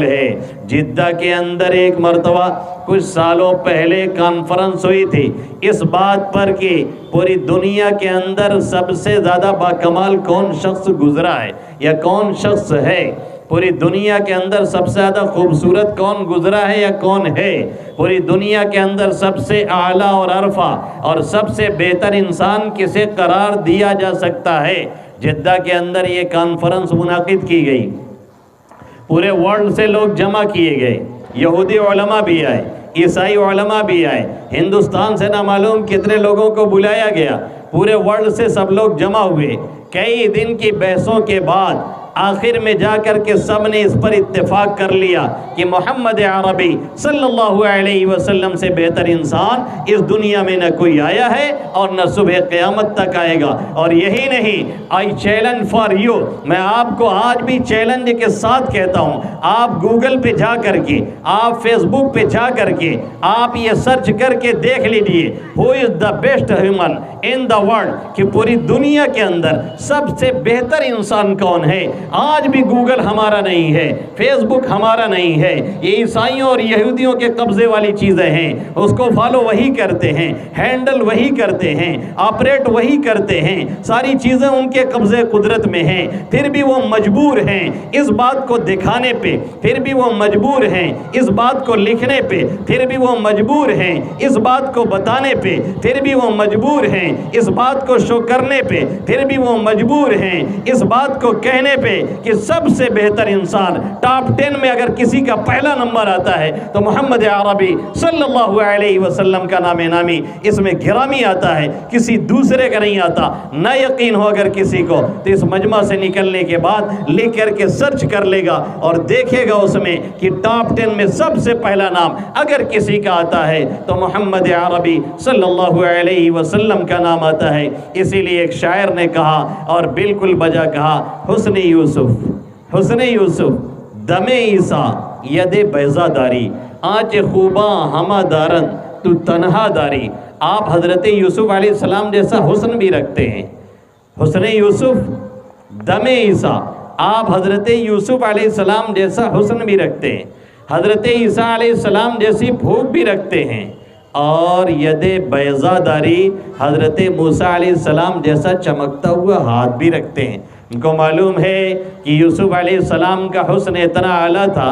ہے۔ جدہ کے اندر ایک مرتبہ کچھ سالوں پہلے کانفرنس ہوئی تھی اس بات پر کہ پوری دنیا کے اندر سب سے زیادہ باکمال کون شخص گزرا ہے یا کون شخص ہے، پوری دنیا کے اندر سب سے زیادہ خوبصورت کون گزرا ہے یا کون ہے، پوری دنیا کے اندر سب سے اعلیٰ اور عرفہ اور سب سے بہتر انسان کسے قرار دیا جا سکتا ہے۔ جدہ کے اندر یہ کانفرنس منعقد کی گئی، پورے ورلڈ سے لوگ جمع کیے گئے، یہودی علماء بھی آئے، عیسائی علماء بھی آئے، ہندوستان سے نہ معلوم کتنے لوگوں کو بلایا گیا، پورے ورلڈ سے سب لوگ جمع ہوئے۔ کئی دن کی بحثوں کے بعد آخر میں جا کر کے سب نے اس پر اتفاق کر لیا کہ محمد عربی صلی اللہ علیہ وسلم سے بہتر انسان اس دنیا میں نہ کوئی آیا ہے اور نہ صبح قیامت تک آئے گا۔ اور یہی نہیں، آئی چیلنج فار یو، میں آپ کو آج بھی چیلنج کے ساتھ کہتا ہوں، آپ گوگل پہ جا کر کے، آپ فیس بک پہ جا کر کے آپ یہ سرچ کر کے دیکھ لیجئے who is the best human in the world, کہ پوری دنیا کے اندر سب سے بہتر انسان کون ہے۔ آج بھی گوگل ہمارا نہیں ہے، فیس بک ہمارا نہیں ہے، یہ عیسائیوں اور یہودیوں کے قبضے والی چیزیں ہیں، اس کو فالو وہی کرتے ہیں، ہینڈل وہی کرتے ہیں، آپریٹ وہی کرتے ہیں، ساری چیزیں ان کے قبضے قدرت میں ہیں، پھر بھی وہ مجبور ہیں اس بات کو دکھانے پہ، پھر بھی وہ مجبور ہیں اس بات کو لکھنے پہ، پھر بھی وہ مجبور ہیں اس بات کو بتانے پہ، پھر بھی وہ مجبور ہیں اس بات کو شو کرنے پہ، پھر بھی وہ مجبور ہیں اس بات کو کہنے پہ کہ سب سے بہتر انسان ٹاپ 10 میں اگر کسی کا پہلا نمبر آتا ہے تو محمد عربی صلی اللہ علیہ وسلم کا نام نامی اس میں گرامی آتا ہے، کسی دوسرے کا نہیں آتا۔ نہ یقین ہو اگر کسی کو تو اس مجمع سے نکلنے کے بعد لکھ کر کے سرچ کر لے گا اور دیکھے گا اس میں کہ ٹاپ 10 میں سب سے پہلا نام اگر کسی کا آتا ہے تو محمد عربی صلی اللہ علیہ وسلم کا نام آتا ہے۔ اسی لیے ایک شاعر نے کہا اور بالکل بجا کہا، حسن یوسف دم عیسیٰ ید بیضا داری، آنچ خوباں ہمہ دارن تو تنہا داری۔ آپ حضرت یوسف علیہ السلام جیسا حسن بھی رکھتے ہیں، حسن یوسف دم عیسیٰ، آپ حضرت یوسف علیہ السلام جیسا حسن بھی رکھتے ہیں، حضرت عیسیٰ علیہ السلام جیسی بھوک بھی رکھتے ہیں، اور ید بیضا داری، حضرت موسیٰ علیہ السلام جیسا چمکتا ہوا ہاتھ بھی رکھتے ہیں۔ ان کو معلوم ہے کہ یوسف علیہ السلام کا حسن اتنا اعلیٰ تھا